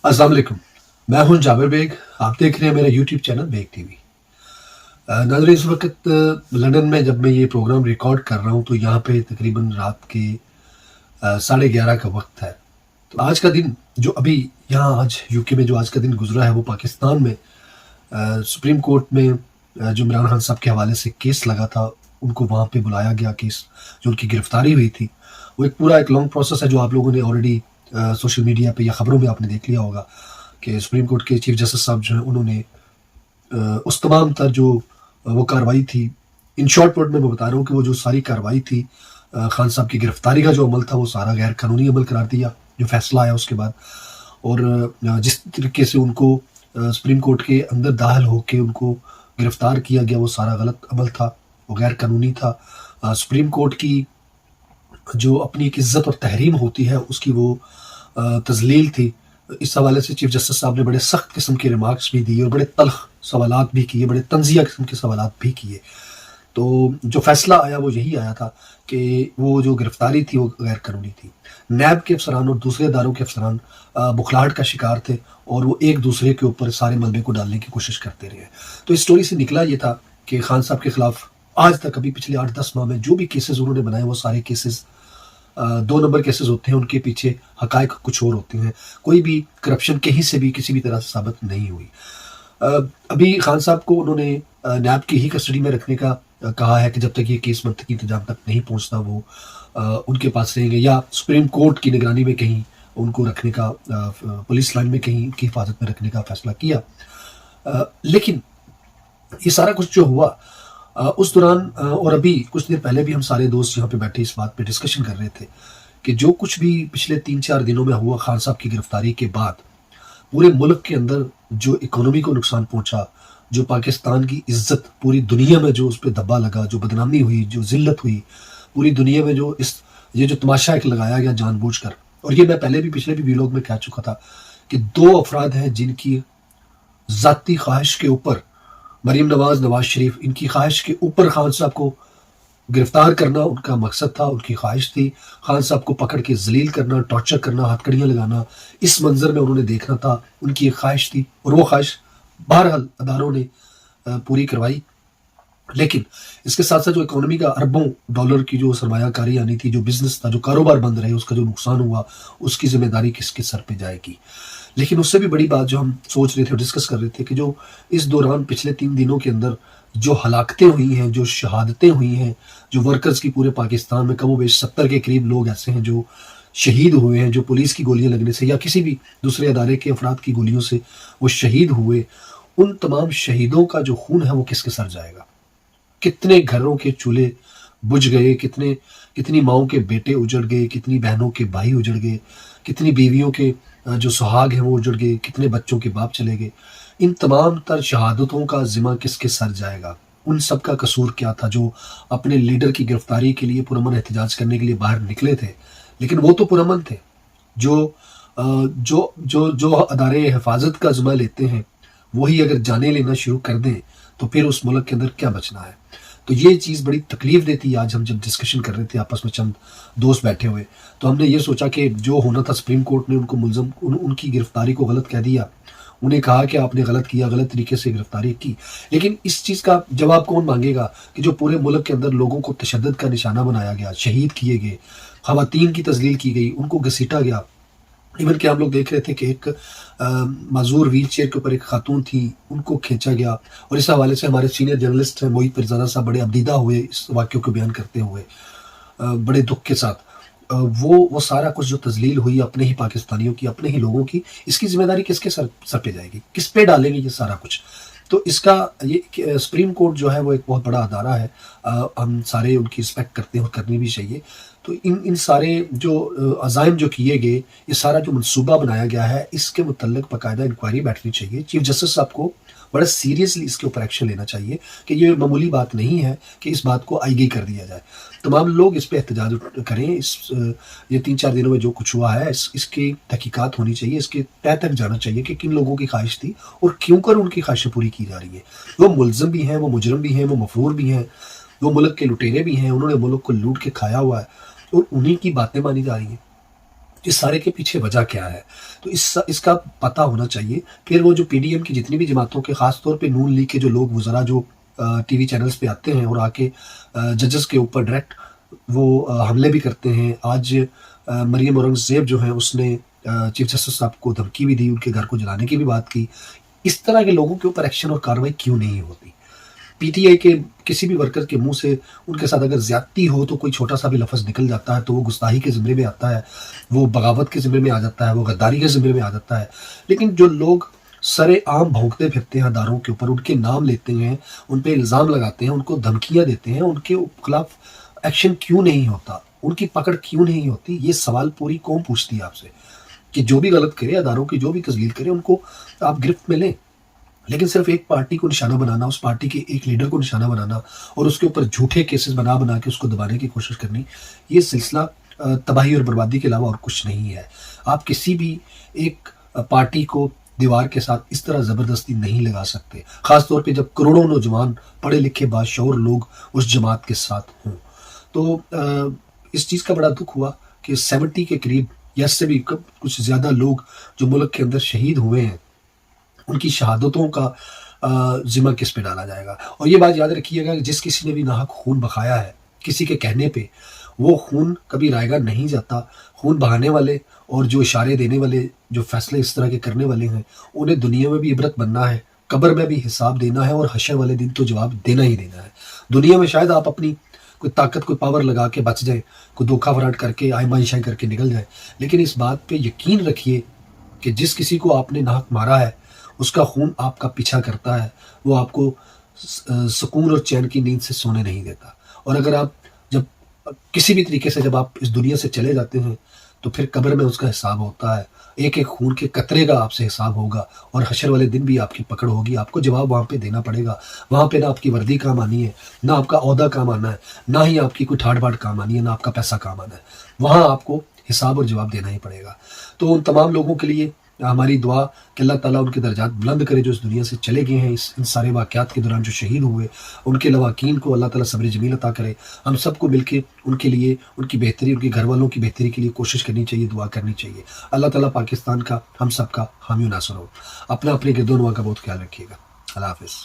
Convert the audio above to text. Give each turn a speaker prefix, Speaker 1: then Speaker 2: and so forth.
Speaker 1: अस्सलाम वालेकुम। मैं हूं जाबिर बेग। आप देख रहे हैं मेरा यूट्यूब चैनल बेग टीवी। नाज़रीन, इस वक्त लंदन में जब मैं ये प्रोग्राम रिकॉर्ड कर रहा हूं तो यहाँ पे तकरीबन रात के 11:30 का वक्त है। तो आज का दिन जो अभी यहाँ आज यूके में जो आज का दिन गुजरा है वो पाकिस्तान में सुप्रीम कोर्ट में जो इमरान खान साहब के हवाले से केस लगा था, उनको वहाँ पे बुलाया गया। केस जो उनकी गिरफ्तारी हुई थी वो एक पूरा एक लॉन्ग प्रोसेस है जो आप लोगों ने ऑलरेडी सोशल मीडिया पे या ख़बरों में आपने देख लिया होगा कि सुप्रीम कोर्ट के चीफ जस्टिस साहब जो हैं उन्होंने उस तमाम तर जो वो कार्रवाई थी, इन शॉर्ट वर्ड में मैं बता रहा हूँ कि वो जो सारी कार्रवाई थी, खान साहब की गिरफ्तारी का जो अमल था वो सारा गैर कानूनी अमल करार दिया जो फैसला आया उसके बाद। और जिस तरीके से उनको सुप्रीम कोर्ट के अंदर दाखिल होकर उनको गिरफ्तार किया गया वो सारा गलत अमल था, वो गैर कानूनी था। सुप्रीम कोर्ट की जो अपनी एक इज़्ज़त और तहरीम होती है उसकी वो तज़लील थी। इस हवाले से चीफ जस्टिस साहब ने बड़े सख्त किस्म के रिमार्क्स भी दिए और बड़े तल्ख़ सवालात भी किए, बड़े तंज़िया किस्म के सवालात भी किए। तो जो फ़ैसला आया वो यही आया था कि वो जो गिरफ्तारी थी वो गैर कानूनी थी। नैब के अफसरान और दूसरे इदारों के अफसरान बुखलाहट का शिकार थे और वो एक दूसरे के ऊपर सारे मलबे को डालने की कोशिश करते रहे। तो इस स्टोरी से निकला ये था कि खान साहब के ख़िलाफ़ आज तक अभी पिछले 8-10 माह में जो भी केसेस उन्होंने बनाए वो सारे केसेस 2 नंबर केसेस होते हैं। उनके पीछे हक़ाइक़ कुछ और होते हैं। कोई भी करप्शन कहीं से भी किसी भी तरह से साबित नहीं हुई। अभी खान साहब को उन्होंने नैब की ही कस्टडी में रखने का कहा है कि जब तक ये केस मंतकी इंतजाम तक नहीं पहुंचता वो उनके पास रहेंगे, या सुप्रीम कोर्ट की निगरानी में कहीं उनको रखने का, पुलिस लाइन में कहीं की हिफाजत में रखने का फैसला किया। लेकिन ये सारा कुछ जो हुआ उस दौरान और अभी कुछ देर पहले भी हम सारे दोस्त यहाँ पे बैठे इस बात पे डिस्कशन कर रहे थे कि जो कुछ भी पिछले 3-4 दिनों में हुआ खान साहब की गिरफ्तारी के बाद पूरे मुल्क के अंदर जो इकोनॉमी को नुकसान पहुंचा, जो पाकिस्तान की इज्जत पूरी दुनिया में जो उस पर धब्बा लगा, जो बदनामी हुई, जो जिल्लत हुई पूरी दुनिया में, जो ये जो तमाशा एक लगाया गया जानबूझकर। और ये मैं पहले भी पिछले भी व्लॉग में कह चुका था कि 2 अफराद हैं जिनकी ज़ाती ख्वाहिश के ऊपर, मरीम नवाज, नवाज शरीफ, इनकी ख्वाहिश के ऊपर खान साहब को गिरफ्तार करना उनका मकसद था, उनकी ख्वाहिश थी। खान साहब को पकड़ के जलील करना, टॉर्चर करना, हथकड़ियाँ लगाना, इस मंजर में उन्होंने देखना था, उनकी एक ख्वाहिश थी और वो ख्वाहिश बहरहाल अदारों ने पूरी करवाई। लेकिन इसके साथ साथ जो इकोनॉमी का अरबों डॉलर की जो सरमायाकारी आनी थी, जो बिजनेस था, जो कारोबार बंद रहे, उसका जो नुकसान हुआ उसकी जिम्मेदारी किसके सर पे जाएगी। लेकिन उससे भी बड़ी बात जो हम सोच रहे थे और डिस्कस कर रहे थे कि जो इस दौरान पिछले 3 दिनों के अंदर जो हलाकतें हुई हैं, जो शहादतें हुई हैं, जो वर्कर्स की पूरे पाकिस्तान में कमोबेश 70 के करीब लोग ऐसे हैं जो शहीद हुए हैं, जो पुलिस की गोलियां लगने से या किसी भी दूसरे अदारे के अफराद की गोलियों से वो शहीद हुए, उन तमाम शहीदों का जो खून है वो किसके सर जाएगा। कितने घरों के चूल्हे बुझ गए, कितनी माओं के बेटे उजड़ गए, कितनी बहनों के भाई उजड़ गए, कितनी बीवियों के जो सुहाग हैं वो उजड़ गए, कितने बच्चों के बाप चले गए। इन तमाम तर शहादतों का जिम्मा किसके सर जाएगा। उन सब का कसूर क्या था जो अपने लीडर की गिरफ्तारी के लिए पुरअमन एहतजाज करने के लिए बाहर निकले थे। लेकिन वो तो पुरअमन थे। जो अदारे हिफाजत का जिम्मा लेते हैं वही अगर जाने लेना शुरू कर दें तो फिर उस मुल्क के अंदर क्या बचना है। तो ये चीज़ बड़ी तकलीफ देती। आज हम जब डिस्कशन कर रहे थे आपस में चंद दोस्त बैठे हुए, तो हमने ये सोचा कि जो होना था, सुप्रीम कोर्ट ने उनको मुलज़म उनकी गिरफ्तारी को गलत कह दिया, उन्हें कहा कि आपने गलत किया, गलत तरीके से गिरफ्तारी की। लेकिन इस चीज़ का जवाब कौन मांगेगा कि जो पूरे मुल्क के अंदर लोगों को तशद्दुद का निशाना बनाया गया, शहीद किए गए, ख़वातीन की तज़लील की गई, उनको घसीटा गया। इवन कि हम लोग देख रहे थे कि एक माजूर व्हील चेयर के ऊपर एक खातून थी, उनको खींचा गया। और इस हवाले से हमारे सीनियर जर्नलिस्ट हैं मोहित पिरज़ादा साहब बड़े अबदीदा हुए इस वाक़े को बयान करते हुए, बड़े दुख के साथ। वो सारा कुछ जो तज़लील हुई अपने ही पाकिस्तानियों की, अपने ही लोगों की, इसकी जिम्मेदारी किसके सर पे जाएगी, किस पे डालेंगे ये सारा कुछ। तो इसका ये सुप्रीम कोर्ट जो है वो एक बहुत बड़ा अदारा है। हम सारे उनकी रिस्पेक्ट करते हैं और करनी भी चाहिए। तो इन सारे जो अज़ाइम जो किए गए, ये सारा जो मनसूबा बनाया गया है, इसके मुतल्लिक़ बाकायदा इंक्वायरी बैठनी चाहिए। चीफ जस्टिस साहब को बड़ा सीरियसली इसके ऊपर एक्शन लेना चाहिए कि ये मामूली बात नहीं है कि इस बात को आईगी कर दिया जाए। तमाम लोग इस पे एहतजाज करें। ये 3-4 दिनों में जो कुछ हुआ है इसकी तहकीकात होनी चाहिए, इसके तह तक जाना चाहिए कि किन लोगों की ख्वाहिश थी और क्यों कर उनकी ख्वाहिशें पूरी की जा रही है। वो मुलज़म भी हैं, वो मुजरम भी हैं, वो मफरूर भी हैं, वो मुल्क के लुटेरे भी हैं, उन्होंने मुल्क को लूट के खाया हुआ है और उन्हीं की बातें मानी जा रही हैं। اس سارے کے پیچھے وجہ کیا ہے، تو اس کا پتہ ہونا چاہیے۔ پھر وہ جو پی ڈی ایم کی جتنی بھی جماعتوں کے، خاص طور پہ نون لیگ کے جو لوگ وزراء جو ٹی وی چینلز پہ آتے ہیں اور آ کے ججز کے اوپر ڈائریکٹ وہ حملے بھی کرتے ہیں۔ آج مریم اورنگزیب جو ہیں اس نے چیف جسٹس صاحب کو دھمکی بھی دی، ان کے گھر کو جلانے کی بھی بات کی۔ اس طرح کے لوگوں کے اوپر ایکشن اور کارروائی کیوں نہیں ہوتی؟ پی ٹی آئی کے کسی بھی ورکر کے منہ سے ان کے ساتھ اگر زیادتی ہو تو کوئی چھوٹا سا بھی لفظ نکل جاتا ہے تو وہ گستاخی کے زمرے میں آتا ہے، وہ بغاوت کے زمرے میں آ جاتا ہے، وہ غداری کے زمرے میں آ جاتا ہے۔ لیکن جو لوگ سرے عام بھونکتے پھرتے ہیں اداروں کے اوپر، ان کے نام لیتے ہیں، ان پہ الزام لگاتے ہیں، ان کو دھمکیاں دیتے ہیں، ان کے خلاف ایکشن کیوں نہیں ہوتا، ان کی پکڑ کیوں نہیں ہوتی؟ یہ سوال پوری قوم پوچھتی ہے آپ سے، کہ جو بھی غلط کرے، اداروں کی جو بھی تذلیل کرے، ان کو آپ گرفت میں لیں۔ لیکن صرف ایک پارٹی کو نشانہ بنانا، اس پارٹی کے ایک لیڈر کو نشانہ بنانا اور اس کے اوپر جھوٹے کیسز بنا کے اس کو دبانے کی کوشش کرنی، یہ سلسلہ تباہی اور بربادی کے علاوہ اور کچھ نہیں ہے۔ آپ کسی بھی ایک پارٹی کو دیوار کے ساتھ اس طرح زبردستی نہیں لگا سکتے، خاص طور پہ جب کروڑوں نوجوان پڑھے لکھے باشعور لوگ اس جماعت کے ساتھ ہوں۔ تو اس چیز کا بڑا دکھ ہوا کہ 70 کے قریب یا اس سے بھی کچھ زیادہ لوگ جو ملک کے اندر شہید ہوئے ہیں، ان کی شہادتوں کا ذمہ کس پہ ڈالا جائے گا؟ اور یہ بات یاد رکھیے گا کہ جس کسی نے بھی ناحق خون بہایا ہے کسی کے کہنے پہ، وہ خون کبھی رائے گا نہیں جاتا۔ خون بہانے والے اور جو اشارے دینے والے، جو فیصلے اس طرح کے کرنے والے ہیں، انہیں دنیا میں بھی عبرت بننا ہے، قبر میں بھی حساب دینا ہے، اور حشر والے دن تو جواب دینا ہی دینا ہے۔ دنیا میں شاید آپ اپنی کوئی طاقت، کوئی پاور لگا کے بچ جائیں، کوئی دھوکہ فراڈ کر کے آئمہ شائی کر کے نکل جائیں، لیکن اس بات پہ یقین رکھیے کہ جس کسی کو آپ نے ناحق مارا ہے، اس کا خون آپ کا پیچھا کرتا ہے، وہ آپ کو سکون اور چین کی نیند سے سونے نہیں دیتا۔ اور اگر آپ جب کسی بھی طریقے سے جب آپ اس دنیا سے چلے جاتے ہیں تو پھر قبر میں اس کا حساب ہوتا ہے، ایک ایک خون کے قطرے کا آپ سے حساب ہوگا، اور حشر والے دن بھی آپ کی پکڑ ہوگی، آپ کو جواب وہاں پہ دینا پڑے گا۔ وہاں پہ نہ آپ کی وردی کام آنی ہے، نہ آپ کا عہدہ کام آنا ہے، نہ ہی آپ کی کوئی ٹھاٹ باٹ کام آنی ہے، نہ آپ کا پیسہ کام آنا ہے۔ وہاں آپ کو حساب اور جواب دینا ہی پڑے گا۔ تو ان تمام لوگوں کے لیے ہماری دعا کہ اللہ تعالیٰ ان کے درجات بلند کرے جو اس دنیا سے چلے گئے ہیں، ان سارے واقعات کے دوران جو شہید ہوئے، ان کے لواحقین کو اللہ تعالیٰ صبر جمیل عطا کرے۔ ہم سب کو مل کے ان کے لیے، ان کی بہتری، ان کے گھر والوں کی بہتری کے لیے کوشش کرنی چاہیے، دعا کرنی چاہیے۔ اللہ تعالیٰ پاکستان کا، ہم سب کا حامی و ناصر ہو۔ اپنا اپنے گرد و نواح کا بہت خیال رکھیے گا۔ اللہ حافظ۔